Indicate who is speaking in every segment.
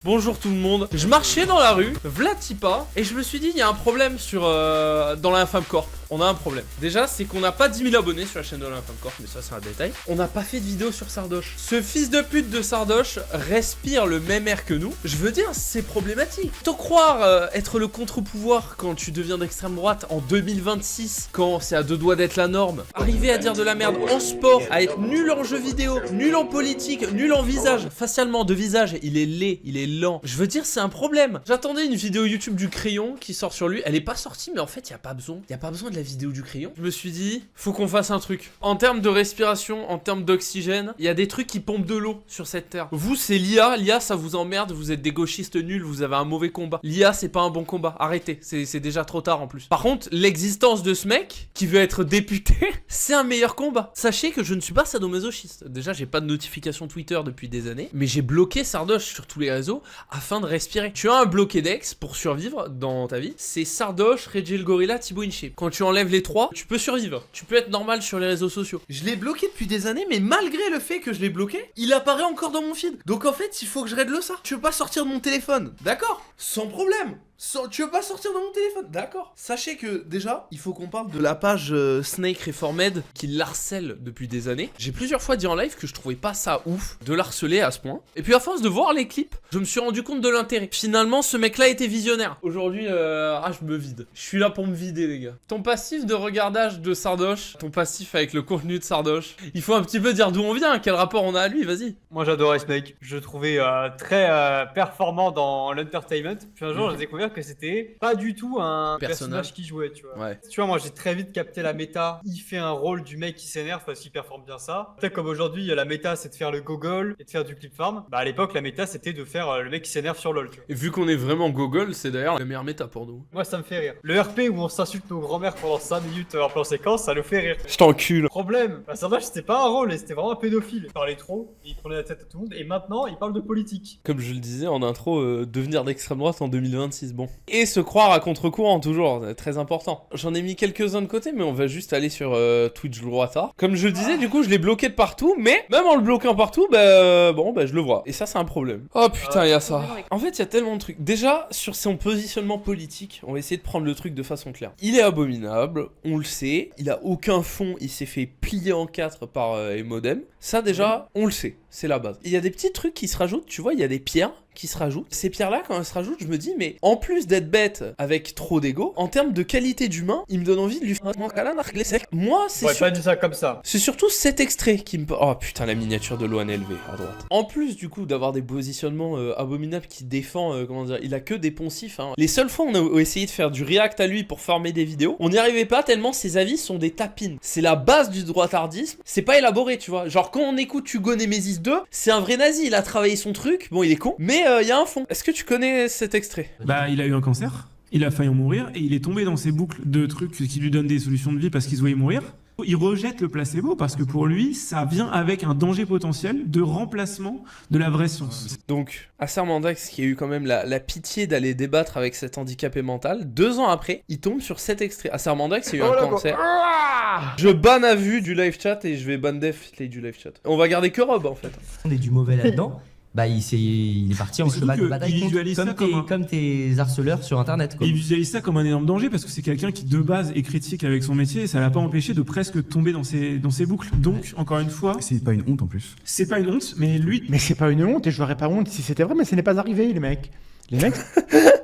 Speaker 1: Bonjour tout le monde, je marchais dans la rue, Vlatipa, et je me suis dit il y a un problème dans la Infame Corp. On a un problème. Déjà, c'est qu'on n'a pas 10 000 abonnés sur la chaîne de la Infame Corp, mais ça c'est un détail. On n'a pas fait de vidéo sur Sardoche. Ce fils de pute de Sardoche respire le même air que nous. Je veux dire, c'est problématique. Te croire être le contre-pouvoir quand tu deviens d'extrême droite en 2026, quand c'est à deux doigts d'être la norme. Arriver à dire de la merde en sport, à être nul en jeux vidéo, nul en politique, nul en visage. Facialement, de visage, il est laid, il est lent. Je veux dire, c'est un problème. J'attendais une vidéo YouTube du crayon qui sort sur lui. Elle est pas sortie, mais en fait, il y a pas besoin. Il y a pas besoin de la vidéo du crayon. Je me suis dit, faut qu'on fasse un truc. En termes de respiration, en termes d'oxygène, il y a des trucs qui pompent de l'eau sur cette terre. Vous, c'est l'IA. L'IA, ça vous emmerde. Vous êtes des gauchistes nuls. Vous avez un mauvais combat. L'IA, c'est pas un bon combat. Arrêtez. C'est déjà trop tard en plus. Par contre, l'existence de ce mec qui veut être député, c'est un meilleur combat. Sachez que je ne suis pas sadomasochiste. Déjà, j'ai pas de notification Twitter depuis des années, mais j'ai bloqué Sardoche sur tous les réseaux afin de respirer. Tu as un bloqué-dex pour survivre dans ta vie. C'est Sardoche, Reggie le Gorilla, Thibaut InShape. Quand tu enlèves les trois, tu peux survivre. Tu peux être normal sur les réseaux sociaux. Je l'ai bloqué depuis des années, mais malgré le fait que je l'ai bloqué, il apparaît encore dans mon feed. Donc en fait, il faut que je règle ça. Tu veux pas sortir de mon téléphone, d'accord? Sans problème. Tu veux pas sortir de mon téléphone, d'accord? Sachez que déjà, il faut qu'on parle de la page Snake Reformed qui l'harcèle depuis des années. J'ai plusieurs fois dit en live que je trouvais pas ça ouf de l'harceler à ce point. Et puis à force de voir les clips, je me suis rendu compte de l'intérêt. Finalement, ce mec-là était visionnaire. Aujourd'hui, je me vide. Je suis là pour me vider, les gars. Ton passif de regardage de Sardoche, ton passif avec le contenu de Sardoche, il faut un petit peu dire d'où on vient, quel rapport on a à lui, vas-y.
Speaker 2: Moi j'adorais ce mec, je le trouvais très performant dans l'entertainment. Puis un jour j'ai découvert que c'était pas du tout un personnage qui jouait, tu vois.
Speaker 1: Ouais.
Speaker 2: Tu vois, moi j'ai très vite capté la méta. Il fait un rôle du mec qui s'énerve parce qu'il performe bien ça. Peut-être comme aujourd'hui, la méta c'est de faire le gogol et de faire du clip farm. Bah à l'époque, la méta c'était de faire le mec qui s'énerve sur LoL, tu vois.
Speaker 1: Et vu qu'on est vraiment gogol, c'est d'ailleurs la meilleure méta pour nous.
Speaker 2: Moi ça me fait rire. Le RP où on s'insulte nos grands-mères pendant 5 minutes en plan séquence, ça nous fait rire.
Speaker 1: Je t'encule.
Speaker 2: Problème, bah Sardoche c'était pas un rôle, c'était vraiment un pédophile. Il parlait trop, il prenait la tête à tout le monde et maintenant il parle de politique.
Speaker 1: Comme je le disais en intro, devenir d'extrême droite en 2026, bon. Et se croire à contre-courant, toujours, très important. J'en ai mis quelques-uns de côté, mais on va juste aller sur Twitch Droita. Comme je le disais, du coup, je l'ai bloqué de partout, mais même en le bloquant partout, je le vois. Et ça, c'est un problème. Oh putain, il y a ça. En fait, il y a tellement de trucs. Déjà, sur son positionnement politique, on va essayer de prendre le truc de façon claire. Il est abominable, on le sait. Il a aucun fond, il s'est fait plier en 4 par Emodem. Ça, déjà, on le sait. C'est la base. Il y a des petits trucs qui se rajoutent, tu vois, il y a des pierres qui se rajoutent. Ces pierres-là, quand elles se rajoutent, je me dis, mais en plus d'être bête avec trop d'ego, en termes de qualité d'humain, il me donne envie de lui faire un câlin. Moi, c'est
Speaker 2: pas dit ça comme ça.
Speaker 1: C'est surtout cet extrait qui me... Oh putain, la miniature de l'ONLV à droite. En plus, du coup, d'avoir des positionnements abominables qui défend, comment dire, il a que des poncifs. Hein. Les seules fois où on a essayé de faire du react à lui pour former des vidéos, on n'y arrivait pas tellement ses avis sont des tapines. C'est la base du droitardisme. C'est pas élaboré, tu vois. Genre, quand on écoute Hugo Nemesis 2, c'est un vrai nazi. Il a travaillé son truc. Bon, il est con, mais il y a un fond. Est-ce que tu connais cet extrait?
Speaker 3: Bah, il a eu un cancer. Il a failli en mourir et il est tombé dans ces boucles de trucs qui lui donnent des solutions de vie parce qu'il se voyait mourir. Il rejette le placebo parce que pour lui, ça vient avec un danger potentiel de remplacement de la vraie science.
Speaker 1: Donc, Assermandax, qui a eu quand même la pitié d'aller débattre avec cet handicapé mental, 2 ans après, il tombe sur cet extrait. Assermandax, il a eu un cancer. Je banne à vue du live chat et je vais ban def du live chat. On va garder que Rob en fait.
Speaker 4: On est du mauvais là-dedans. Bah il est parti en cheval de bataille comme tes harceleurs sur internet quoi.
Speaker 3: Il visualise ça comme un énorme danger parce que c'est quelqu'un qui de base est critique avec son métier et ça l'a pas empêché de presque tomber dans ces boucles. Donc encore une fois,
Speaker 5: c'est pas une honte en plus.
Speaker 3: C'est pas une honte, mais lui...
Speaker 5: Mais c'est pas une honte et je n'aurais pas honte si c'était vrai, mais ce n'est pas arrivé les mecs.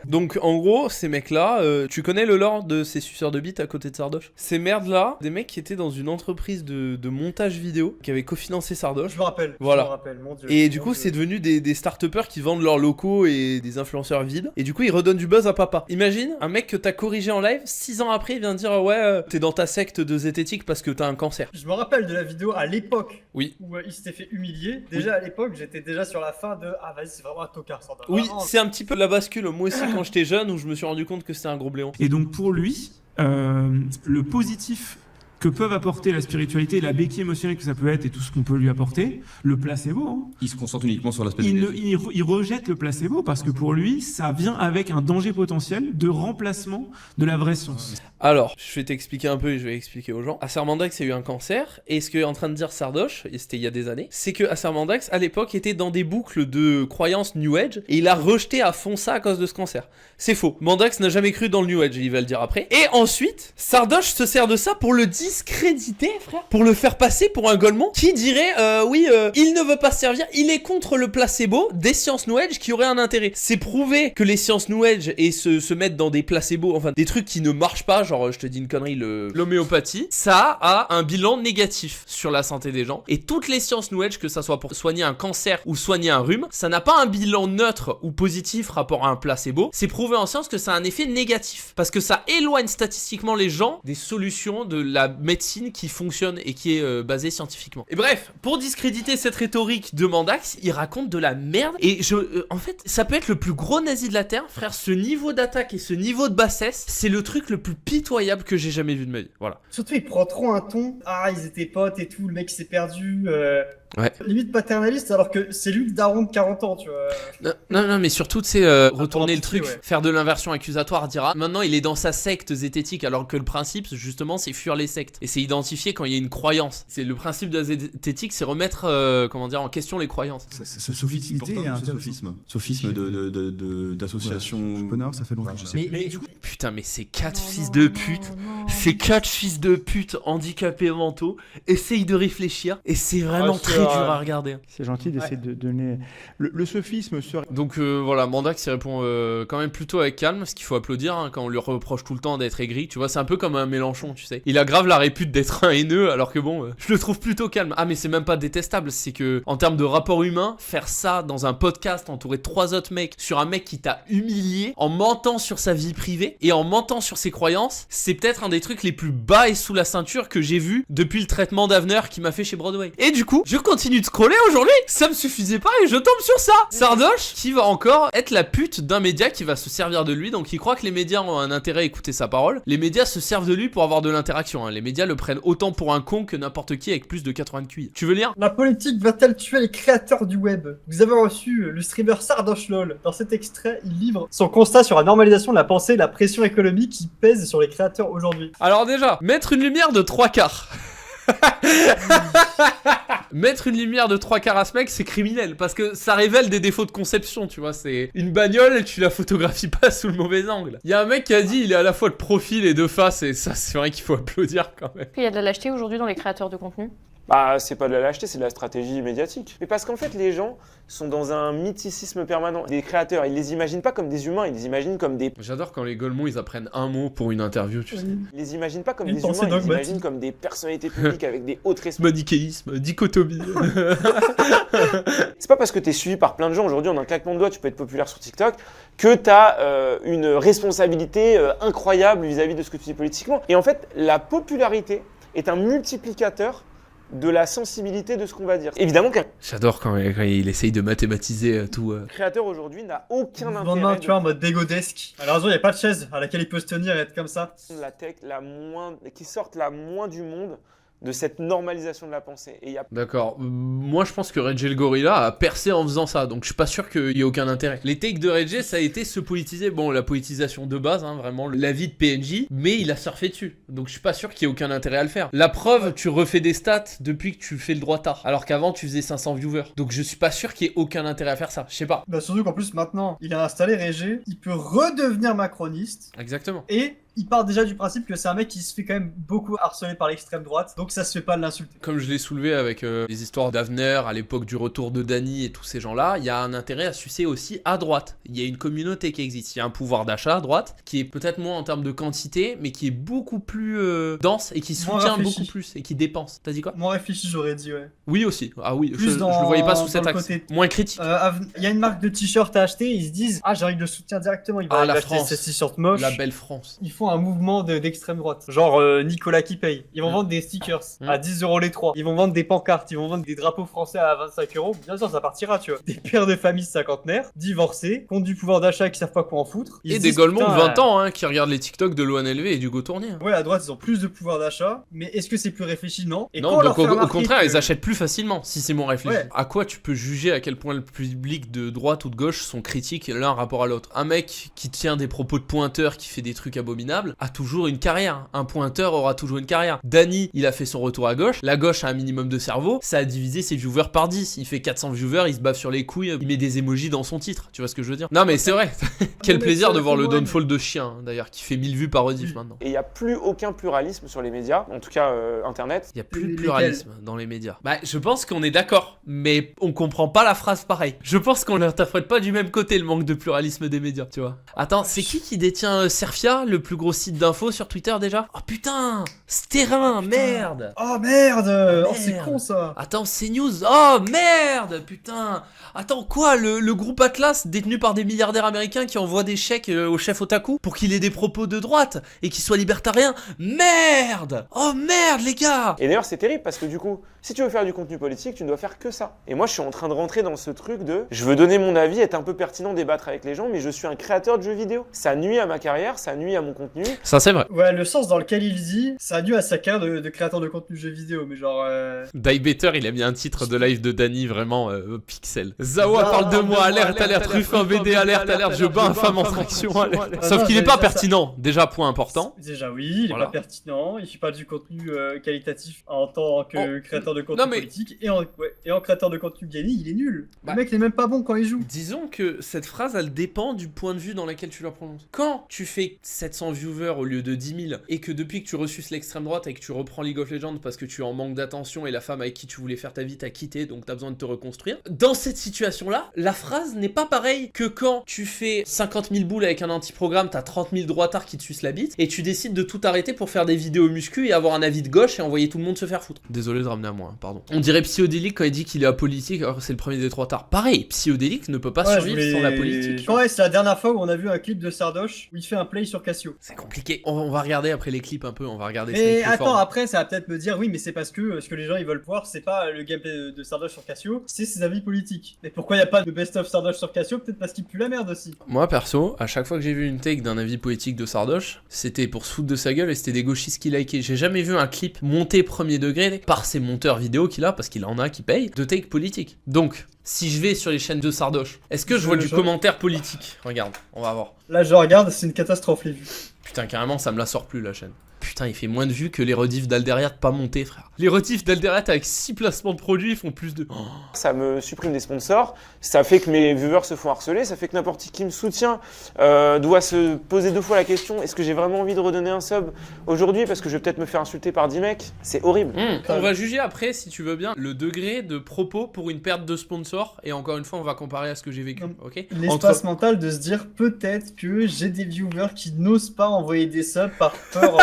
Speaker 1: Donc en gros, ces mecs-là, tu connais le lore de ces suceurs de bites à côté de Sardoche? Ces merdes-là, des mecs qui étaient dans une entreprise de montage vidéo, qui avait cofinancé Sardoche.
Speaker 2: Je me rappelle,
Speaker 1: voilà.
Speaker 2: Je me rappelle, mon Dieu.
Speaker 1: Et du coup, c'est devenu des start-upers qui vendent leurs locaux et des influenceurs vides. Et du coup, ils redonnent du buzz à papa. Imagine, un mec que t'as corrigé en live, 6 ans après, il vient dire ouais, t'es dans ta secte de zététique parce que t'as un cancer.
Speaker 2: Je me rappelle de la vidéo à l'époque.
Speaker 1: Oui.
Speaker 2: Où il s'était fait humilier. Déjà à l'époque, j'étais déjà sur la fin de ah vas-y, c'est vraiment un tocard, Sardoche.
Speaker 1: Oui, c'est un petit peu la bascule. Moi aussi, quand j'étais jeune, où je me suis rendu compte que c'était un gros bléon.
Speaker 3: Et donc pour lui, le positif que peuvent apporter la spiritualité, la béquille émotionnelle que ça peut être et tout ce qu'on peut lui apporter, le placebo, hein,
Speaker 6: Il se concentre uniquement sur l'aspect
Speaker 3: il rejette le placebo parce que pour lui, ça vient avec un danger potentiel de remplacement de la vraie science.
Speaker 1: Alors, je vais t'expliquer un peu et je vais expliquer aux gens. Assermandax a eu un cancer, et ce qu'est en train de dire Sardoche, et c'était il y a des années, c'est que Assermandax, à l'époque, était dans des boucles de croyances New Age, et il a rejeté à fond ça à cause de ce cancer. C'est faux. Mandax n'a jamais cru dans le New Age, il va le dire après. Et ensuite, Sardoche se sert de ça pour le discréditer, frère. Pour le faire passer pour un Golemont qui dirait, il ne veut pas se servir, il est contre le placebo des sciences New Age qui auraient un intérêt. C'est prouvé que les sciences New Age et se mettre dans des placebos, enfin des trucs qui ne marchent pas, genre je te dis une connerie, l'homéopathie, ça a un bilan négatif sur la santé des gens. Et toutes les sciences New Age, que ça soit pour soigner un cancer ou soigner un rhume, ça n'a pas un bilan neutre ou positif rapport à un placebo. C'est prouvé en science que ça a un effet négatif. Parce que ça éloigne statistiquement les gens des solutions de la médecine qui fonctionne et qui est basée scientifiquement. Et bref, pour discréditer cette rhétorique de Mandax, il raconte de la merde. Et en fait, ça peut être le plus gros nazi de la Terre, frère. Ce niveau d'attaque et ce niveau de bassesse, c'est le truc le plus pitoyable que j'ai jamais vu de ma vie. Voilà.
Speaker 2: Surtout, il prend trop un ton. Ah, ils étaient potes et tout, le mec s'est perdu.
Speaker 1: Ouais.
Speaker 2: Limite paternaliste, alors que c'est lui le daron de 40 ans, tu vois.
Speaker 1: Non, mais surtout, tu sais, retourner le truc, faire de l'inversion accusatoire, dire maintenant il est dans sa secte zététique, alors que le principe, justement, c'est fuir les sectes. Et c'est identifier quand il y a une croyance. C'est le principe de la zététique, c'est remettre, en question les croyances.
Speaker 6: Ce sophisme d'association.
Speaker 5: Ça fait longtemps.
Speaker 4: Mais du coup,
Speaker 1: Putain, mais ces 4 fils de pute, ces 4 fils de pute handicapés mentaux, essayent de réfléchir, et c'est vraiment très dur à regarder.
Speaker 5: C'est gentil d'essayer de donner. Le sophisme serait.
Speaker 1: Donc voilà, Mandax il répond quand même plutôt avec calme, ce qu'il faut applaudir hein, quand on lui reproche tout le temps d'être aigri. Tu vois, c'est un peu comme un Mélenchon, tu sais. Il a grave la répute d'être un haineux, alors que bon, je le trouve plutôt calme. Ah, mais c'est même pas détestable, c'est que en termes de rapport humain, faire ça dans un podcast entouré de 3 autres mecs sur un mec qui t'a humilié en mentant sur sa vie privée et en mentant sur ses croyances, c'est peut-être un des trucs les plus bas et sous la ceinture que j'ai vu depuis le traitement d'Avener qu'il m'a fait chez Broadway. Et du coup, je continue de scroller aujourd'hui, ça me suffisait pas et je tombe sur ça. Sardoche qui va encore être la pute d'un média qui va se servir de lui, donc il croit que les médias ont un intérêt à écouter sa parole. Les médias se servent de lui pour avoir de l'interaction, hein. Les médias le prennent autant pour un con que n'importe qui avec plus de 80 de QI. Tu veux lire?
Speaker 2: La politique va-t-elle tuer les créateurs du web? Vous avez reçu le streamer Sardoche LOL. Dans cet extrait, il livre son constat sur la normalisation de la pensée et la pression économique qui pèse sur les créateurs aujourd'hui.
Speaker 1: Alors déjà, mettre une lumière de 3/4. Mettre une lumière de 3/4 à ce mec, c'est criminel parce que ça révèle des défauts de conception, tu vois. C'est une bagnole, tu la photographies pas sous le mauvais angle. Il y a un mec qui a dit il est à la fois de profil et de face, et ça, c'est vrai qu'il faut applaudir quand même.
Speaker 7: Il y a de la lâcheté aujourd'hui dans les créateurs de contenu.
Speaker 8: Bah, c'est pas de la lâcheté, c'est de la stratégie médiatique. Mais parce qu'en fait, les gens sont dans un mythicisme permanent. Les créateurs, ils les imaginent pas comme des humains, ils les imaginent comme des...
Speaker 1: J'adore quand les Golemons, ils apprennent un mot pour une interview, tu sais.
Speaker 8: Ils les imaginent pas comme des humains, ils les imaginent comme des personnalités publiques avec des hautes responsabilités.
Speaker 1: Manichéisme, dichotomie.
Speaker 8: C'est pas parce que t'es suivi par plein de gens, aujourd'hui en un claquement de doigts, tu peux être populaire sur TikTok, que t'as une responsabilité incroyable vis-à-vis de ce que tu dis politiquement. Et en fait, la popularité est un multiplicateur de la sensibilité de ce qu'on va dire. Évidemment qu'un
Speaker 1: J'adore quand il essaye de mathématiser tout.
Speaker 8: créateur aujourd'hui n'a aucun intérêt.
Speaker 2: Lendemain, tu vois, en mode dégodesque. Malheureusement, il n'y a pas de chaise à laquelle il peut se tenir et être comme ça.
Speaker 8: La tech qui sorte la moins du monde de cette normalisation de la pensée. Et il y a...
Speaker 1: D'accord. Moi, je pense que Reggie le Gorilla a percé en faisant ça, donc je suis pas sûr qu'il y ait aucun intérêt. Les takes de Reggie, ça a été se politiser. Bon, la politisation de base, hein, vraiment, la vie de PNJ, mais il a surfé dessus. Donc je suis pas sûr qu'il y ait aucun intérêt à le faire. La preuve, tu refais des stats depuis que tu fais le droitard, alors qu'avant, tu faisais 500 viewers. Donc je suis pas sûr qu'il y ait aucun intérêt à faire ça. Je sais pas.
Speaker 2: Bah, surtout qu'en plus, maintenant, il a installé Reggie, il peut redevenir macroniste.
Speaker 1: Exactement.
Speaker 2: Et il part déjà du principe que c'est un mec qui se fait quand même beaucoup harceler par l'extrême droite, donc ça se fait pas de l'insulter.
Speaker 1: Comme je l'ai soulevé avec les histoires d'Avener, à l'époque du retour de Dany et tous ces gens-là, il y a un intérêt à sucer aussi à droite. Il y a une communauté qui existe, il y a un pouvoir d'achat à droite, qui est peut-être moins en termes de quantité, mais qui est beaucoup plus dense et qui soutient beaucoup plus et qui dépense. T'as dit quoi?
Speaker 2: Moins réfléchi, j'aurais dit, ouais.
Speaker 1: Oui aussi. Ah oui,
Speaker 2: Plus
Speaker 1: je le voyais pas sous cet axe.
Speaker 2: côté...
Speaker 1: Moins critique.
Speaker 2: Il y a une marque de t-shirt à acheter, ils se disent « Ah, j'ai envie de le soutenir directement. » Ils vont
Speaker 1: la
Speaker 2: acheter
Speaker 1: France.
Speaker 2: ces t-shirts moches.
Speaker 1: La belle France.
Speaker 2: Ils font font un mouvement d'extrême droite. Genre Nicolas qui paye. Ils vont vendre des stickers à 10 € les 3. Ils vont vendre des pancartes, ils vont vendre des drapeaux français à 25 €. Bien sûr, ça partira, tu vois. Des pères de famille cinquantenaires, divorcés, qui ont du pouvoir d'achat, qui savent pas quoi en foutre.
Speaker 1: Et des golemons de 20 ans hein, qui regardent les TikTok de l'ONLV et du Tournier.
Speaker 2: Ouais, à droite, ils ont plus de pouvoir d'achat, mais est-ce que c'est plus réfléchi? Non. Et
Speaker 1: non, donc au contraire, ils achètent plus facilement si c'est moins réfléchi. Ouais. À quoi tu peux juger à quel point le public de droite ou de gauche sont critiques l'un rapport à l'autre? Un mec qui tient des propos de pointeur, qui fait des trucs abominables, a toujours une carrière. Un pointeur aura toujours une carrière. Dany, il a fait son retour à gauche. La gauche a un minimum de cerveau. Ça a divisé ses viewers par 10. Il fait 400 viewers, il se bave sur les couilles, il met des emojis dans son titre. Tu vois ce que je veux dire? Non, mais c'est vrai. Quel plaisir de voir le downfall de Chien, d'ailleurs, qui fait 1000 vues par rediff maintenant.
Speaker 8: Et il n'y a plus aucun pluralisme sur les médias, en tout cas internet.
Speaker 1: Il n'y a plus de pluralisme dans les médias. Bah, je pense qu'on est d'accord, mais on comprend pas la phrase pareil. Je pense qu'on l'interprète pas du même côté, le manque de pluralisme des médias, tu vois. Attends, c'est qui détient Serfia, le plus gros site d'infos sur Twitter déjà? Oh putain, Sterrin, merde.
Speaker 2: Oh merde, oh c'est con ça.
Speaker 1: Attends, CNews, oh merde, putain. Attends, quoi, le groupe Atlas, détenu par des milliardaires américains qui envoient des chèques au chef Otaku pour qu'il ait des propos de droite et qu'il soit libertarien? Merde. Oh merde, les gars.
Speaker 8: Et d'ailleurs, c'est terrible parce que du coup, si tu veux faire du contenu politique, tu ne dois faire que ça. Et moi, je suis en train de rentrer dans ce truc de je veux donner mon avis, être un peu pertinent, débattre avec les gens, mais je suis un créateur de jeux vidéo. Ça nuit à ma carrière, ça nuit à mon contenu.
Speaker 1: Ça, c'est vrai.
Speaker 2: Ouais, le sens dans lequel il dit, ça nuit à sa carrière de créateur de contenu jeux vidéo, mais genre.
Speaker 1: Diebetter, il a mis un titre de live de Dany vraiment pixel. Zawa parle de moi, alerte, Ruffin, BD, alerte, je bats infâme en fraction, alerte. Sauf qu'il est pas pertinent. Déjà, point important.
Speaker 2: Déjà, oui, il est pas pertinent, il fait pas du contenu qualitatif en tant que créateur de contenu politique, et en créateur de contenu gaming, il est nul. Le mec, il est même pas bon quand il joue.
Speaker 1: Disons que cette phrase, elle dépend du point de vue dans lequel tu la prononces. Quand tu fais 700 viewers au lieu de 10 000, et que depuis que tu ressusces l'extrême droite et que tu reprends League of Legends parce que tu es en manque d'attention et la femme avec qui tu voulais faire ta vie t'a quitté, donc t'as besoin de te reconstruire, dans cette situation-là, la phrase n'est pas pareille que quand tu fais 50 000 boules avec un anti-programme, t'as 30 000 droitards qui te sucent la bite, et tu décides de tout arrêter pour faire des vidéos muscu et avoir un avis de gauche et envoyer tout le monde se faire foutre. Désolé de ramener à moi, pardon. On dirait Psyodélique quand il dit qu'il est apolitique alors que c'est le premier des trois tards. Pareil, Psyodélique ne peut pas survivre sans la politique.
Speaker 2: Ouais, c'est la dernière fois où on a vu un clip de Sardoche où il fait un play sur Cassio.
Speaker 1: C'est compliqué. On va regarder après les clips un peu, on va regarder.
Speaker 2: Et attends, après ça va peut-être me dire oui, mais c'est parce que ce que les gens ils veulent voir, c'est pas le gameplay de Sardoche sur Cassio, c'est ses avis politiques. Et pourquoi il y a pas de best of Sardoche sur Cassio? Peut-être parce qu'il pue la merde aussi.
Speaker 1: Moi perso, à chaque fois que j'ai vu une take d'un avis poétique de Sardoche, c'était pour se foutre de sa gueule et c'était des gauchistes qui likaient. J'ai jamais vu un clip monté premier degré par ces monteurs vidéo qu'il a, parce qu'il en a qui payent, de take politique. Donc, si je vais sur les chaînes de Sardoche, est-ce que je vois du commentaire politique? Regarde, on va voir.
Speaker 2: Là je regarde, c'est une catastrophe les vues.
Speaker 1: Putain, carrément, ça me la sort plus la chaîne. Putain, il fait moins de vues que les rediffs d'Alderiat pas montés, frère. Les rediffs d'Alderiat avec 6 placements de produits font plus de... Oh.
Speaker 8: Ça me supprime des sponsors, ça fait que mes viewers se font harceler, ça fait que n'importe qui me soutient doit se poser 2 fois la question, est-ce que j'ai vraiment envie de redonner un sub aujourd'hui parce que je vais peut-être me faire insulter par 10 mecs? C'est horrible.
Speaker 1: On va juger après, si tu veux bien, le degré de propos pour une perte de sponsor, et encore une fois, on va comparer à ce que j'ai vécu, ok?
Speaker 2: L'espace mental de se dire peut-être que j'ai des viewers qui n'osent pas envoyer des subs par peur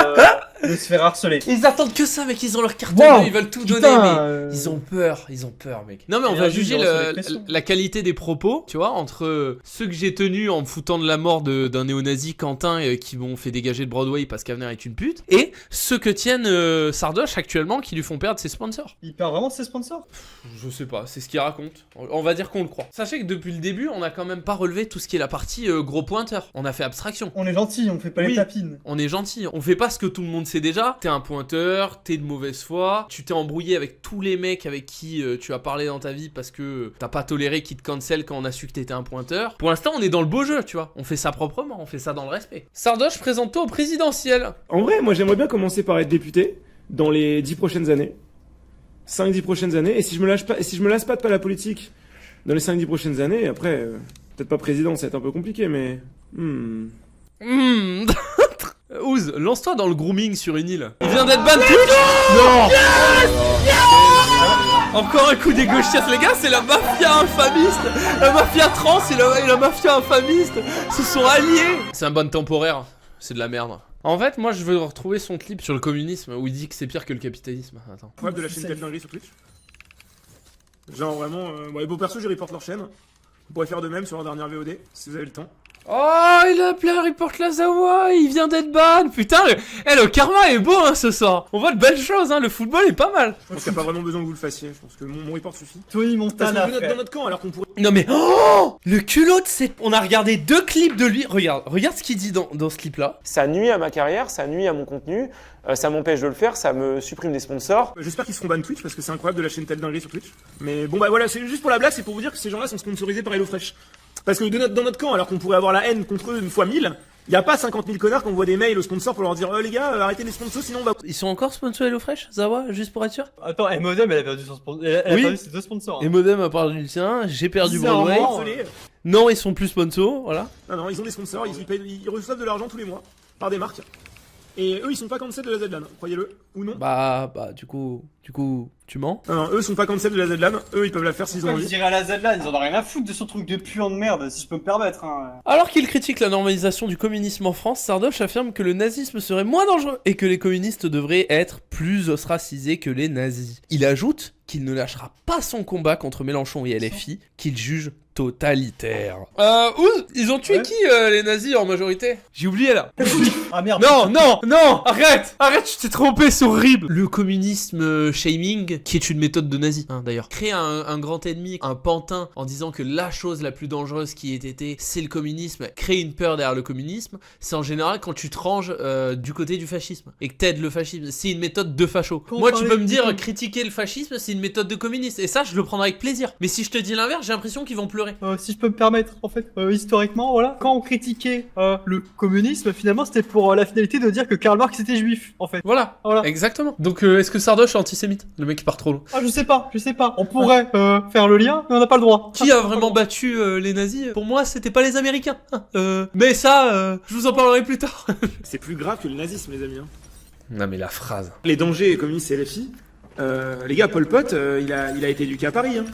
Speaker 2: de se faire harceler.
Speaker 1: Ils attendent que ça, mec, ils ont leur carte bleue, ils veulent tout donner, mais ils ont peur, mec. Non mais on va juger la qualité des propos, tu vois, entre ceux que j'ai tenus en me foutant de la mort d'un néo-nazi Quentin qui m'ont fait dégager de Broadway parce qu'Avenir est une pute, et ceux que tiennent Sardoche actuellement qui lui font perdre ses sponsors.
Speaker 2: Il perd vraiment de ses sponsors?
Speaker 1: Je sais pas, c'est ce qu'il raconte. On va dire qu'on le croit. Sachez que depuis le début, on a quand même pas relevé tout ce qui est la partie gros pointeur. On a fait abstraction.
Speaker 2: On est gentil, on fait pas les tapines.
Speaker 1: On est gentil, on fait pas ce que tout le monde sait déjà. T'es un pointeur, t'es de mauvaise foi, tu t'es embrouillé avec tous les mecs avec qui tu as parlé dans ta vie parce que t'as pas toléré qu'ils te cancel quand on a su que t'étais un pointeur. Pour l'instant, on est dans le beau jeu, tu vois. On fait ça proprement, on fait ça dans le respect. Sardoche, présente-toi au présidentiel.
Speaker 3: En vrai, moi j'aimerais bien commencer par être député dans les 10 prochaines années. 5-10 prochaines années. Et si je me lasse pas de la politique dans les 5-10 prochaines années, après, peut-être pas président, ça va être un peu compliqué, mais...
Speaker 1: Ouz, lance-toi dans le grooming sur une île. Il vient d'être ban Twitch. Non. Encore un coup des gauchistes, les gars, c'est la mafia infamiste. La mafia trans et la mafia infamiste se sont alliés. C'est un ban temporaire, c'est de la merde. En fait, moi je veux retrouver son clip sur le communisme où il dit que c'est pire que le capitalisme. Attends.
Speaker 3: Web de la chaîne 4 dingueries sur Twitch. Genre vraiment, les beaux persos, je reporte leur chaîne. Vous pourrez faire de même sur leur dernière VOD, si vous avez le temps.
Speaker 1: Oh, il a appelé Harry Porte-Lazawa, il vient d'être ban. Putain, le karma est beau hein, ce soir. On voit de belles choses, hein, le football est pas mal.
Speaker 3: Je pense qu'il n'y a pas vraiment besoin que vous le fassiez. Je pense que mon report suffit.
Speaker 2: Tony
Speaker 3: Parce
Speaker 2: Montana,
Speaker 3: qu'on est
Speaker 2: frère.
Speaker 3: dans notre camp alors qu'on pourrait.
Speaker 1: Non mais oh, le culot de cette... On a regardé 2 clips de lui. Regarde ce qu'il dit dans ce clip là.
Speaker 8: Ça nuit à ma carrière, ça nuit à mon contenu, ça m'empêche de le faire, ça me supprime des sponsors.
Speaker 3: J'espère qu'ils seront ban Twitch parce que c'est incroyable de lâcher une telle dinguerie sur Twitch. Mais bon bah voilà, c'est juste pour la blague, c'est pour vous dire que ces gens-là sont sponsorisés par HelloFresh. Parce que dans notre camp, alors qu'on pourrait avoir la haine contre eux une fois 1000, y a pas 50 000 connards qui envoient des mails aux sponsors pour leur dire les gars, arrêtez les sponsors sinon on va.
Speaker 1: Ils sont encore sponsors HelloFresh, Zawa, juste pour être sûr.
Speaker 2: Attends, Modem, elle a perdu son sponsor. Elle a
Speaker 1: Oui.
Speaker 2: perdu ses 2 sponsors.
Speaker 1: Et Modem a perdu le sien, j'ai perdu Broadway.
Speaker 2: Bizarrement,
Speaker 3: Désolé.
Speaker 1: Non, ils sont plus sponsors, voilà.
Speaker 3: Non, ils ont des sponsors, ils reçoivent de l'argent tous les mois par des marques. Et eux, ils sont pas cancel de la ZLAN, croyez-le, ou non.
Speaker 1: Bah, du coup, tu mens.
Speaker 3: Non, eux sont pas cancel de la ZLAN, eux ils peuvent la faire s'ils ont
Speaker 2: Pourquoi je
Speaker 3: envie.
Speaker 2: dirais à la ZLAN, ils en ont rien à foutre de ce truc de puant de merde, si je peux me permettre. Hein.
Speaker 1: Alors qu'il critique la normalisation du communisme en France, Sardoche affirme que le nazisme serait moins dangereux et que les communistes devraient être plus ostracisés que les nazis. Il ajoute qu'il ne lâchera pas son combat contre Mélenchon et LFI, qu'il juge totalitaire. Ils ont tué qui les nazis en majorité? J'ai oublié là.
Speaker 2: Ah merde.
Speaker 1: Non, arrête, tu t'es trompé, c'est horrible. Le communisme shaming, qui est une méthode de nazi, hein, d'ailleurs. Créer un grand ennemi, un pantin, en disant que la chose la plus dangereuse qui ait été, c'est le communisme. Créer une peur derrière le communisme, c'est en général quand tu te ranges du côté du fascisme et que t'aides le fascisme. C'est une méthode de facho. Moi, tu peux me dire critiquer le fascisme, c'est une méthode de communiste, et ça, je le prendrai avec plaisir. Mais si je te dis l'inverse, j'ai l'impression qu'ils vont pleurer.
Speaker 2: Si je peux me permettre, en fait, historiquement, voilà, quand on critiquait le communisme, finalement, c'était pour la finalité de dire que Karl Marx était juif, en fait.
Speaker 1: Voilà, exactement. Donc, est-ce que Sardoche est antisémite? Le mec qui part trop loin.
Speaker 2: Ah, je sais pas. On pourrait faire le lien, mais on n'a pas le droit.
Speaker 1: Qui a vraiment battu les nazis? Pour moi, c'était pas les Américains. Mais ça, je vous en parlerai plus tard.
Speaker 3: C'est plus grave que le nazisme, les amis. Hein.
Speaker 1: Non, mais la phrase.
Speaker 3: Les dangers communistes et LFI, les gars, Pol Pot, il a été éduqué à Paris. Hein.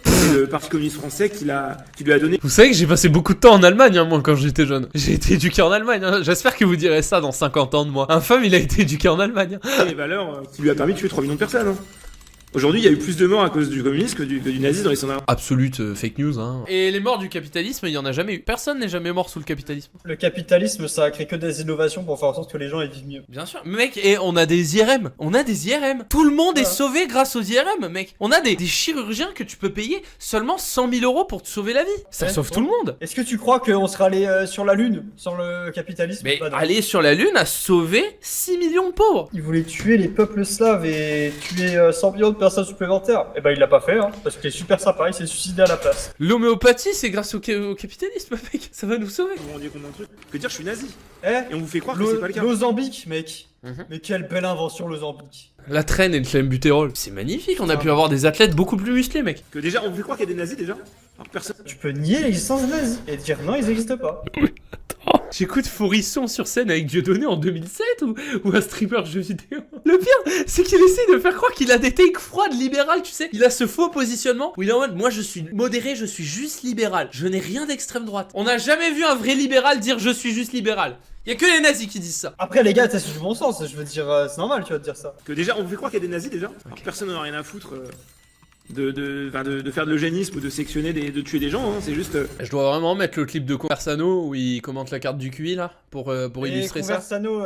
Speaker 3: C'est le Parti communiste français qui lui a donné.
Speaker 1: Vous savez que j'ai passé beaucoup de temps en Allemagne, hein, moi, quand j'étais jeune. J'ai été éduqué en Allemagne. Hein. J'espère que vous direz ça dans 50 ans de moi. Un femme, il a été éduqué en Allemagne.
Speaker 3: Les valeurs qui lui a permis de tuer 3 millions de personnes. Hein. Aujourd'hui, il y a eu plus de morts à cause du communisme que du nazisme dans les sondages.
Speaker 1: Absolute fake news, hein. Et les morts du capitalisme, il y en a jamais eu. Personne n'est jamais mort sous le capitalisme.
Speaker 2: Le capitalisme, ça a créé que des innovations pour faire en sorte que les gens vivent mieux.
Speaker 1: Bien sûr. Mec, et on a des IRM. Tout le monde est sauvé grâce aux IRM, mec. On a des chirurgiens que tu peux payer seulement 100 000 € pour te sauver la vie. Ça sauve tout le monde.
Speaker 2: Est-ce que tu crois qu'on serait allé sur la Lune sans le capitalisme?
Speaker 1: Mais
Speaker 2: Bah non.
Speaker 1: aller sur la Lune a sauvé 6 millions de pauvres.
Speaker 2: Il voulait tuer les peuples slaves et tuer 100 millions de personnes supplémentaires. Et bah il l'a pas fait, hein, parce qu'il est super sympa, il s'est suicidé à la place.
Speaker 1: L'homéopathie, c'est grâce au capitalisme, mec. Ça va nous sauver.
Speaker 3: Vous vous rendiez compte d'un truc? Que dire je suis nazi.
Speaker 2: Eh,
Speaker 3: Et on vous fait croire que c'est pas le cas.
Speaker 2: Mozambique, mec.
Speaker 1: Mhm.
Speaker 2: Mais quelle belle invention, le Mozambique.
Speaker 1: La traîne et le clenbuterol. C'est magnifique, on a pu avoir des athlètes beaucoup plus musclés, mec.
Speaker 3: Que déjà, on vous fait croire qu'il y a des nazis déjà. Alors personne.
Speaker 2: Tu peux nier l'existence des nazis et dire non, ils n'existent pas.
Speaker 1: J'écoute Fourisson sur scène avec Dieudonné en 2007 ou un streamer jeu vidéo. Le pire, c'est qu'il essaie de faire croire qu'il a des takes froides libérales, tu sais. Il a ce faux positionnement où il est en mode, moi je suis modéré, je suis juste libéral. Je n'ai rien d'extrême droite. On n'a jamais vu un vrai libéral dire je suis juste libéral. Y a que les nazis qui disent ça.
Speaker 2: Après, les gars, c'est du bon sens, je veux dire, c'est normal, tu vas te dire ça.
Speaker 3: Que déjà, on vous fait croire qu'il y a des nazis déjà. Alors personne n'en a rien à foutre. De faire de l'eugénisme ou de sectionner de tuer des gens, hein. C'est juste.
Speaker 1: Je dois vraiment mettre le clip de Conversano où il commente la carte du QI là pour illustrer ça.
Speaker 2: Conversano,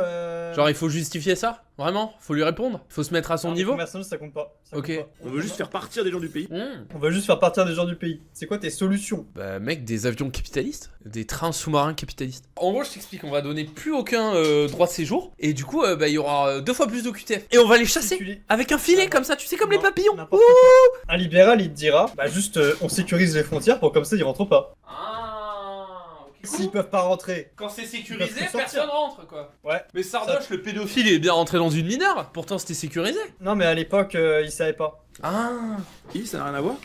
Speaker 1: Genre il faut justifier ça? Vraiment? Faut lui répondre? Faut se mettre à son niveau?
Speaker 2: Conversano, ça compte pas. Ça
Speaker 1: Ok.
Speaker 2: compte pas.
Speaker 3: On veut juste faire partir des gens du pays.
Speaker 2: On va juste faire partir des gens du pays. C'est quoi tes solutions?
Speaker 1: Bah mec, des avions capitalistes, des trains sous-marins capitalistes. En gros, je t'explique, on va donner plus aucun droit de séjour, et du coup, bah il y aura 2 fois plus d'OQTF. Et on va les chasser avec un filet comme ça, tu sais, comme les papillons.
Speaker 2: N'importe quoi. Un libéral, il te dira, bah juste, on sécurise les frontières pour comme ça, ils rentrent pas. S'ils peuvent pas rentrer.
Speaker 1: Quand c'est
Speaker 2: Ils
Speaker 1: sécurisé,
Speaker 2: peuvent sortir.
Speaker 1: personne rentre quoi.
Speaker 2: Ouais.
Speaker 1: Mais Sardoche, le pédophile, il est bien rentré dans une mineure, pourtant c'était sécurisé.
Speaker 2: Non, mais à l'époque, ils savaient pas.
Speaker 1: Ah.
Speaker 3: Oui, ça n'a rien à voir.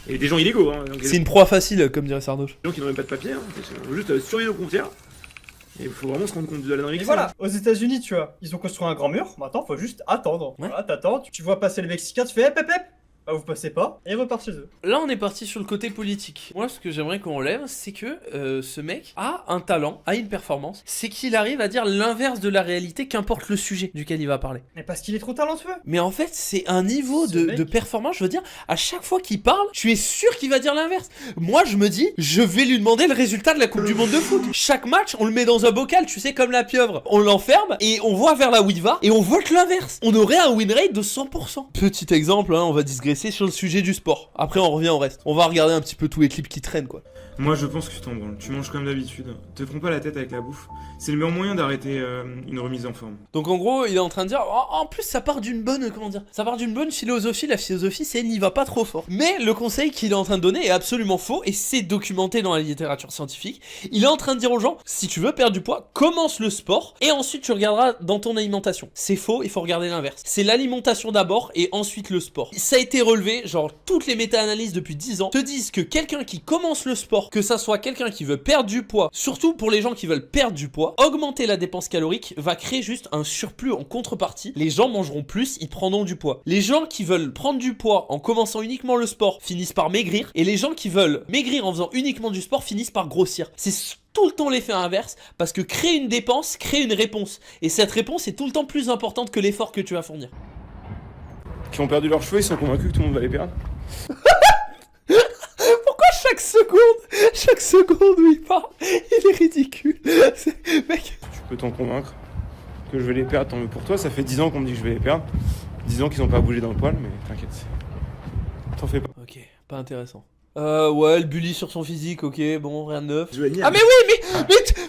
Speaker 3: Et des gens illégaux, hein. Donc,
Speaker 1: C'est une proie facile, comme dirait Sardoche.
Speaker 3: des gens qui n'ont même pas de papier, hein. On veut juste surveiller nos frontières. Et il faut vraiment se rendre compte de la dinguerie.
Speaker 2: Et voilà, aux États-Unis, tu vois, ils ont construit un grand mur. Maintenant, faut juste attendre.
Speaker 1: Ouais.
Speaker 2: Voilà, t'attends, tu vois passer le Mexicain, tu fais hep hep hep. bah vous passez pas, et ils repartent chez eux.
Speaker 1: Là, on est parti sur le côté politique. Moi, ce que j'aimerais qu'on relève, c'est que ce mec a un talent, a une performance, c'est qu'il arrive à dire l'inverse de la réalité, qu'importe le sujet duquel il va parler.
Speaker 2: Mais parce qu'il est trop talentueux.
Speaker 1: Mais en fait, c'est un niveau
Speaker 2: Ce
Speaker 1: de
Speaker 2: mec-
Speaker 1: performance, je veux dire, à chaque fois qu'il parle, tu es sûr qu'il va dire l'inverse. Moi, je me dis, je vais lui demander le résultat de la Coupe du Monde de foot. Chaque match, on le met dans un bocal, tu sais, comme la pieuvre. On l'enferme et on voit vers là où il va et on vote l'inverse. On aurait un win rate de 100%. Petit exemple, hein, on va digresser sur le sujet du sport. Après, on revient au reste. On va regarder un petit peu tous les clips qui traînent, quoi.
Speaker 3: Moi, je pense que tu t'en branles. Tu manges comme d'habitude. Te prends pas la tête avec la bouffe. C'est le meilleur moyen d'arrêter une remise en forme.
Speaker 1: Donc en gros, il est en train de dire, en plus ça part d'une bonne, comment dire, ça part d'une bonne philosophie. La philosophie, c'est n'y va pas trop fort. Mais le conseil qu'il est en train de donner est absolument faux et c'est documenté dans la littérature scientifique. Il est en train de dire aux gens, si tu veux perdre du poids, commence le sport et ensuite tu regarderas dans ton alimentation. C'est faux, il faut regarder l'inverse. C'est l'alimentation d'abord et ensuite le sport. Ça a été relevé, genre toutes les méta-analyses depuis 10 ans te disent que quelqu'un qui commence le sport, que ça soit quelqu'un qui veut perdre du poids, surtout pour les gens qui veulent perdre du poids, augmenter la dépense calorique va créer juste un surplus en contrepartie. Les gens mangeront plus, ils prendront du poids. Les gens qui veulent prendre du poids en commençant uniquement le sport finissent par maigrir et les gens qui veulent maigrir en faisant uniquement du sport finissent par grossir. C'est tout le temps l'effet inverse parce que créer une dépense crée une réponse et cette réponse est tout le temps plus importante que l'effort que tu vas fournir.
Speaker 3: Qui ont perdu leurs cheveux, ils sont convaincus que tout le monde va les perdre.
Speaker 1: Pourquoi chaque seconde où il parle, il est ridicule. Mec.
Speaker 3: Tu peux t'en convaincre que je vais les perdre, tant mieux pour toi. Ça fait 10 ans qu'on me dit que je vais les perdre. 10 ans qu'ils ont pas bougé dans le poil, mais t'inquiète. T'en fais pas.
Speaker 1: Ok, pas intéressant. Ouais, le bully sur son physique, ok, bon, rien de neuf.
Speaker 6: Joignable.
Speaker 1: Ah mais oui,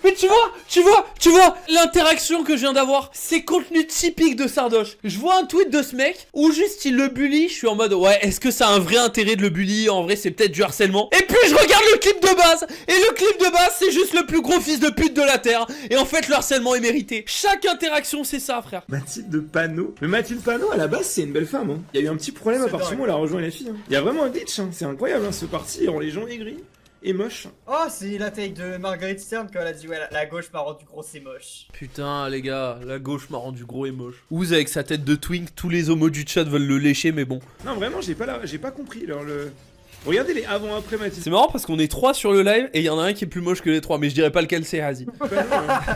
Speaker 1: mais tu vois, l'interaction que je viens d'avoir, c'est contenu typique de Sardoche. Je vois un tweet de ce mec où juste il le bully, je suis en mode ouais, est-ce que ça a un vrai intérêt de le bully? En vrai, c'est peut-être du harcèlement. Et puis je regarde le clip de base, et le clip de base, c'est juste le plus gros fils de pute de la terre. Et en fait, le harcèlement est mérité. Chaque interaction, c'est ça, frère.
Speaker 3: Mathilde Panot. Mais Mathilde Panot, à la base, c'est une belle femme. Hein. Il y a eu un petit problème à
Speaker 2: C'est
Speaker 3: partir du moment où elle a rejoint les filles. Hein. Il y a vraiment un glitch. Hein. C'est incroyable, hein, ce parti. Les gens aigris et moches.
Speaker 2: Oh, c'est la taille de Marguerite Stern quand elle a dit ouais, la gauche m'a rendu gros, c'est moche.
Speaker 1: Putain, les gars, la gauche m'a rendu gros et moche. Ouz avec sa tête de twink, tous les homos du chat veulent le lécher, mais bon.
Speaker 3: Non, vraiment, j'ai pas compris. Alors, regardez les avant-après Mathilde.
Speaker 1: C'est marrant parce qu'on est 3 sur le live et il y en a un qui est plus moche que les 3, mais je dirais pas lequel c'est, Hazi.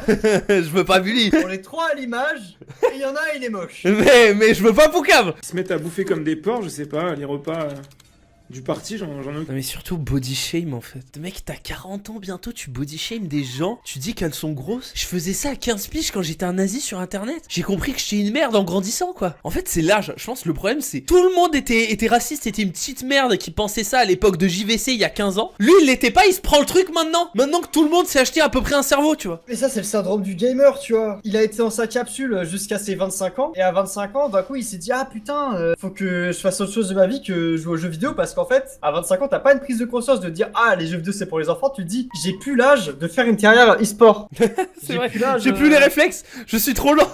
Speaker 1: Je veux pas bully.
Speaker 2: On est trois à l'image, et il y en a un, il est moche.
Speaker 1: Mais je veux pas Poucave.
Speaker 3: Ils se mettent à bouffer comme des porcs, je sais pas, les repas du parti, j'en ai aucun.
Speaker 1: Non mais surtout body shame en fait. Mec, t'as 40 ans bientôt, tu body shame des gens, tu dis qu'elles sont grosses. Je faisais ça à 15 piges quand j'étais un nazi sur internet. J'ai compris que j'étais une merde en grandissant quoi. En fait c'est l'âge, je pense que le problème c'est tout le monde était raciste, était une petite merde qui pensait ça à l'époque de JVC il y a 15 ans. Lui il l'était pas, il se prend le truc maintenant. Maintenant que tout le monde s'est acheté à peu près un cerveau tu vois.
Speaker 2: Mais ça c'est le syndrome du gamer, tu vois. Il a été dans sa capsule jusqu'à ses 25 ans, et à 25 ans, d'un coup il s'est dit ah putain, faut que je fasse autre chose de ma vie que jouer aux jeux vidéo, parce qu'en fait, à 25 ans, t'as pas une prise de conscience de dire ah les jeux vidéo c'est pour les enfants, tu te dis j'ai plus l'âge de faire une carrière e-sport.
Speaker 1: C'est vrai, j'ai plus les réflexes, je suis trop lent.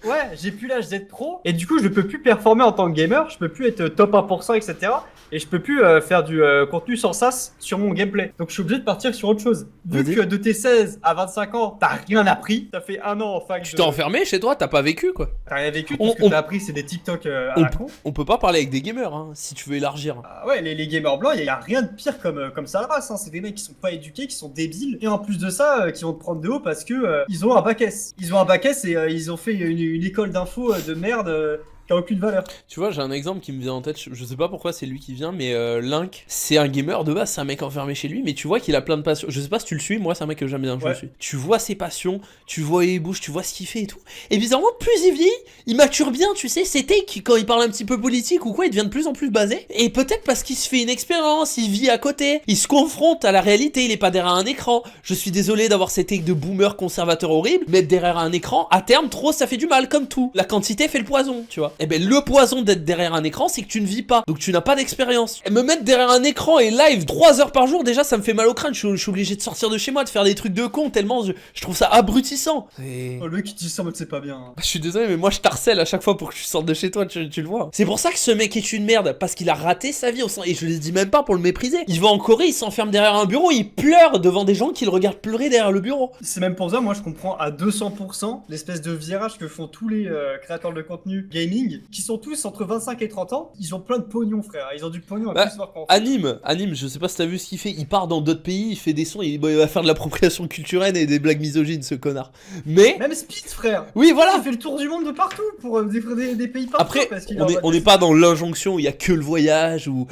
Speaker 2: Ouais, j'ai plus l'âge d'être pro, et du coup je peux plus performer en tant que gamer, je peux plus être top 1%, etc. Et je peux plus faire du contenu sans sas sur mon gameplay. Donc je suis obligé de partir sur autre chose. Vu que de tes 16 à 25 ans, t'as rien appris, t'as fait un an en fac.
Speaker 1: Tu t'es enfermé chez toi, t'as pas vécu quoi.
Speaker 2: T'as rien vécu, tout ce que t'as appris c'est des TikTok à la con.
Speaker 1: On peut pas parler avec des gamers hein, si tu veux élargir.
Speaker 2: Ah ouais, les gamers blancs, y a rien de pire comme ça race, hein. C'est des mecs qui sont pas éduqués, qui sont débiles, et en plus de ça, qui vont te prendre de haut parce que ils ont un bac S. Ils ont un bac S et ils ont fait une école d'info de merde qui a aucune valeur.
Speaker 1: Tu vois, j'ai un exemple qui me vient en tête, je sais pas pourquoi c'est lui qui vient, mais Link, c'est un gamer de base, c'est un mec enfermé chez lui, mais tu vois qu'il a plein de passions. Je sais pas si tu le suis, moi c'est un mec que j'aime bien, je le suis. Tu vois ses passions, tu vois il bouge, tu vois ce qu'il fait et tout. Et bizarrement, plus il vieillit, il mature bien, tu sais, ses takes, quand il parle un petit peu politique ou quoi, il devient de plus en plus basé. Et peut-être parce qu'il se fait une expérience, il vit à côté, il se confronte à la réalité, il est pas derrière un écran. Je suis désolé d'avoir ces takes de boomer conservateur horrible, mais être derrière un écran, à terme, trop ça fait du mal, comme tout. La quantité fait le poison, tu vois. Et ben le poison d'être derrière un écran, c'est que tu ne vis pas, donc tu n'as pas d'expérience. Et me mettre derrière un écran et live 3 heures par jour, déjà ça me fait mal au crâne, je suis obligé de sortir de chez moi, de faire des trucs de con, tellement je trouve ça abrutissant. Et...
Speaker 2: Oh, le mec qui dit ça, mais c'est pas bien. Hein.
Speaker 1: Je suis désolé, mais moi je t'harcèle à chaque fois pour que tu sortes de chez toi, tu le vois. C'est pour ça que ce mec est une merde, parce qu'il a raté sa vie, et je le dis même pas pour le mépriser. Il va en Corée, il s'enferme derrière un bureau, il pleure devant des gens qui le regardent pleurer derrière le bureau.
Speaker 2: C'est même pour ça, moi je comprends à 200% l'espèce de virage que font tous les créateurs de contenu gaming gaming, qui sont tous entre 25 et 30 ans, ils ont plein de pognon, frère. Ils ont du pognon à
Speaker 1: Bah,
Speaker 2: plus voir qu'en
Speaker 1: Anime, je sais pas si t'as vu ce qu'il fait, il part dans d'autres pays, il fait des sons, il va faire de l'appropriation culturelle et des blagues misogynes, ce connard. Mais...
Speaker 2: Même Speed, frère.
Speaker 1: Oui, voilà.
Speaker 2: Il fait le tour du monde de partout pour des pays partout.
Speaker 1: Après,
Speaker 2: parce qu'il
Speaker 1: on n'est pas dans l'injonction où il y a que le voyage, ou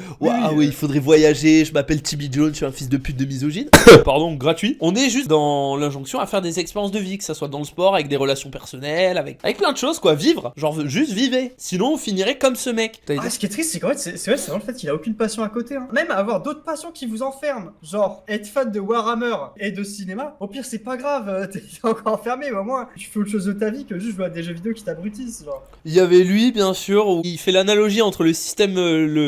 Speaker 1: il faudrait voyager, je m'appelle Timmy Jones, je suis un fils de pute de misogyne. Pardon, gratuit. On est juste dans l'injonction à faire des expériences de vie, que ça soit dans le sport, avec des relations personnelles, avec plein de choses, quoi. Vivre. Genre, juste vivez. Sinon, on finirait comme ce mec.
Speaker 2: Ce qui est triste, c'est qu'en fait, c'est vraiment le fait qu'il a aucune passion à côté. Hein. Même avoir d'autres passions qui vous enferment. Genre, être fan de Warhammer et de cinéma. Au pire, c'est pas grave. T'es encore enfermé, mais au moins, tu fais autre chose de ta vie que juste jouer à des jeux vidéo qui t'abrutissent. Genre.
Speaker 1: Il y avait lui, bien sûr, où il fait l'analogie entre le système,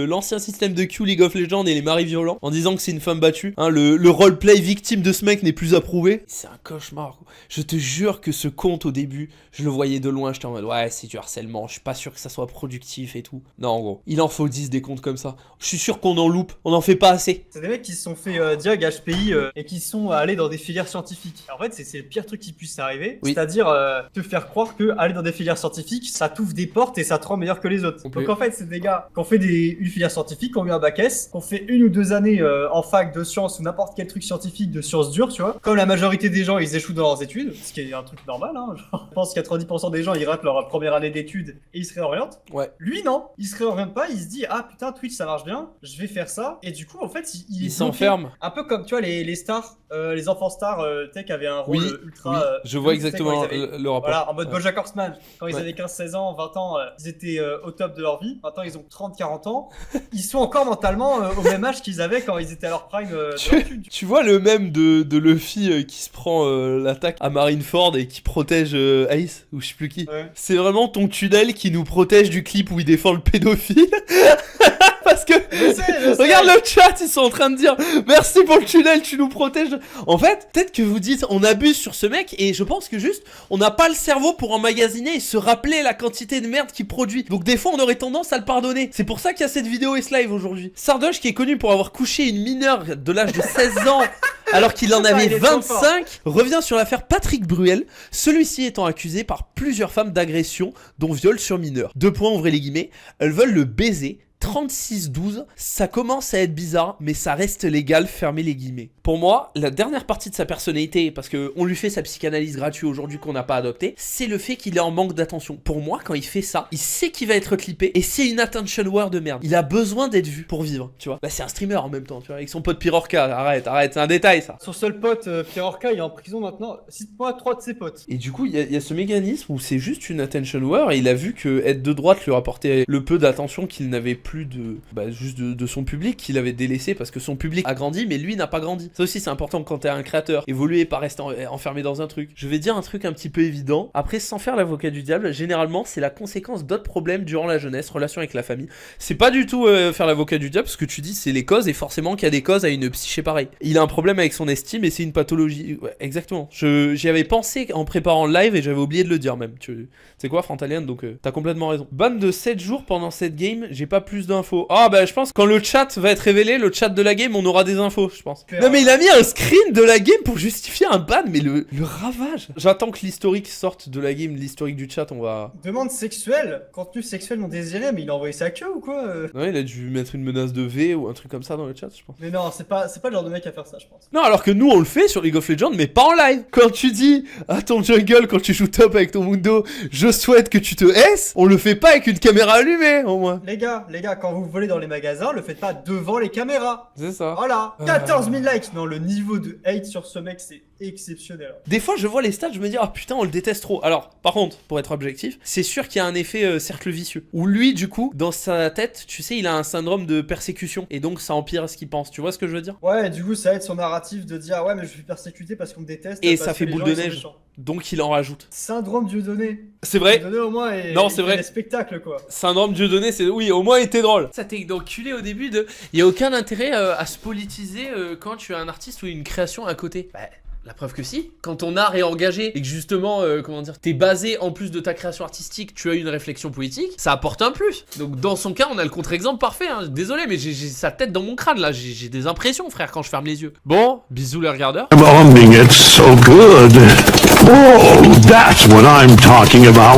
Speaker 1: l'ancien système de Q League of Legends et les maris violents, en disant que c'est une femme battue. Hein, le roleplay victime de ce mec n'est plus approuvé. C'est un cauchemar. Je te jure que ce compte au début, je le voyais de loin, j'étais en mode ouais, c'est du harcèlement, je suis pas sûr que ça soit productif et tout. Non, en gros, il en faut 10 des comptes comme ça. Je suis sûr qu'on en loupe, on en fait pas assez.
Speaker 2: C'est des mecs qui se sont fait diag HPI et qui sont allés dans des filières scientifiques. En fait, c'est le pire truc qui puisse arriver,
Speaker 1: oui.
Speaker 2: C'est-à-dire te faire croire que aller dans des filières scientifiques, ça t'ouvre des portes et ça te rend meilleur que les autres. Donc en fait, c'est des gars qui ont fait une filière scientifique, qui ont eu un bac S, qui ont fait 1 ou 2 années en fac de sciences ou n'importe quel truc scientifique de sciences dures, tu vois. Comme la majorité des gens, ils échouent dans leurs études, ce qui est un truc normal, hein. Genre, je pense que 90% des gens, ils ratent leur première année d'études et ils se réorientent.
Speaker 1: Ouais.
Speaker 2: Lui, non. Il se réoriente pas, il se dit, ah putain, Twitch, ça marche bien, je vais faire ça. Et du coup, en fait, il
Speaker 1: s'enferme.
Speaker 2: Un peu comme, tu vois, les stars, les enfants stars, tech avaient un rôle ultra...
Speaker 1: Oui, je vois exactement le rapport.
Speaker 2: Voilà, en mode Bojack Horseman. Quand ils avaient 15, 16 ans, 20 ans, ils étaient au top de leur vie. Maintenant, ils ont 30, 40 ans. Ils sont encore mentalement au même âge qu'ils avaient quand ils étaient à leur prime.
Speaker 1: Tu vois le même de Luffy qui se prend l'attaque à Marineford et qui protège Ace, ou je sais plus qui. Ouais. C'est vraiment ton tunnel qui nous protège du clip où il défend le pédophile. Parce que je sais. Regarde le chat, ils sont en train de dire merci pour le tunnel, tu nous protèges. En fait, peut-être que vous dites on abuse sur ce mec, et je pense que juste on n'a pas le cerveau pour emmagasiner et se rappeler la quantité de merde qu'il produit. Donc des fois on aurait tendance à le pardonner. C'est pour ça qu'il y a cette vidéo S-Live aujourd'hui. Sardoche, qui est connu pour avoir couché une mineure de l'âge de 16 ans alors qu'il en avait 25, revient sur l'affaire Patrick Bruel, celui-ci étant accusé par plusieurs femmes d'agression dont viol sur mineur. 2 points, ouvrez les guillemets, elles veulent le baiser. 36-12, ça commence à être bizarre, mais ça reste légal, fermez les guillemets. Pour moi, la dernière partie de sa personnalité, parce qu'on lui fait sa psychanalyse gratuite aujourd'hui qu'on n'a pas adoptée, c'est le fait qu'il est en manque d'attention. Pour moi, quand il fait ça, il sait qu'il va être clippé, et c'est une attention war de merde. Il a besoin d'être vu pour vivre, tu vois. Bah c'est un streamer en même temps, tu vois, avec son pote Pirorca, arrête, c'est un détail ça.
Speaker 2: Son seul pote, Pirorca, il est en prison maintenant, cite-moi 3 de ses potes.
Speaker 1: Et du coup, il y a ce mécanisme où c'est juste une attention war, et il a vu que être de droite lui rapportait le peu d'attention qu'il n'avait plus de son public qu'il avait délaissé, parce que son public a grandi mais lui n'a pas grandi. Ça aussi c'est important quand t'es un créateur, évoluer, pas rester enfermé dans un truc. Je vais dire un truc un petit peu évident, après sans faire l'avocat du diable, généralement c'est la conséquence d'autres problèmes durant la jeunesse, relation avec la famille. C'est pas du tout faire l'avocat du diable, parce que tu dis c'est les causes, et forcément qu'il y a des causes à une psyché pareille. Il a un problème avec son estime et c'est une pathologie. Ouais, exactement. J'y avais pensé en préparant le live et j'avais oublié de le dire même. C'est quoi Frontalian, donc t'as complètement raison. Ban de 7 jours pendant cette game, j'ai pas plus d'infos. Ah bah je pense quand le chat va être révélé, le chat de la game, on aura des infos, je pense. Non mais il a mis un screen de la game pour justifier un ban, mais le ravage. J'attends que l'historique sorte de la game, l'historique du chat, on va...
Speaker 2: Demande sexuelle, contenu sexuel non désiré, mais il a envoyé sa queue ou quoi
Speaker 1: Non, il a dû mettre une menace de V ou un truc comme ça dans le chat, je pense.
Speaker 2: Mais non, c'est pas le genre de mec à faire ça, je pense.
Speaker 1: Non, alors que nous on le fait sur League of Legends, mais pas en live. Quand tu dis à ton jungle, quand tu joues top avec ton Mundo, je souhaite que tu te S, on le fait pas avec une caméra allumée, au moins.
Speaker 2: Les gars, quand vous volez dans les magasins, le faites pas devant les caméras.
Speaker 1: C'est ça.
Speaker 2: Voilà. 14 000 likes. Non, le niveau de hate sur ce mec, c'est exceptionnel.
Speaker 1: Des fois, je vois les stats, je me dis, ah putain, on le déteste trop. Alors, par contre, pour être objectif, c'est sûr qu'il y a un effet cercle vicieux. Où lui, du coup, dans sa tête, tu sais, il a un syndrome de persécution. Et donc, ça empire ce qu'il pense. Tu vois ce que je veux dire?
Speaker 2: Ouais, du coup, ça aide son narratif de dire, ouais, mais je suis persécuté parce qu'on me déteste.
Speaker 1: Et ça fait boule de neige. Donc, il en rajoute.
Speaker 2: Syndrome Dieudonné.
Speaker 1: C'est vrai.
Speaker 2: Dieudonné, au moins,
Speaker 1: non, c'est vrai.
Speaker 2: Les spectacles, quoi.
Speaker 1: Syndrome Dieudonné, c'est oui, au moins, il était drôle. Ça t'est d'enculé au début de. Il y a aucun intérêt à se politiser quand tu as un artiste ou une création à côté. Bah. La preuve que si, quand ton art est engagé et que justement, comment dire, t'es basé en plus de ta création artistique, tu as une réflexion politique, ça apporte un plus. Donc dans son cas, on a le contre-exemple parfait, hein. Désolé, mais j'ai sa tête dans mon crâne là, j'ai des impressions frère quand je ferme les yeux. Bon, bisous les regardeurs.
Speaker 9: It's so good. Oh, that's what I'm talking about.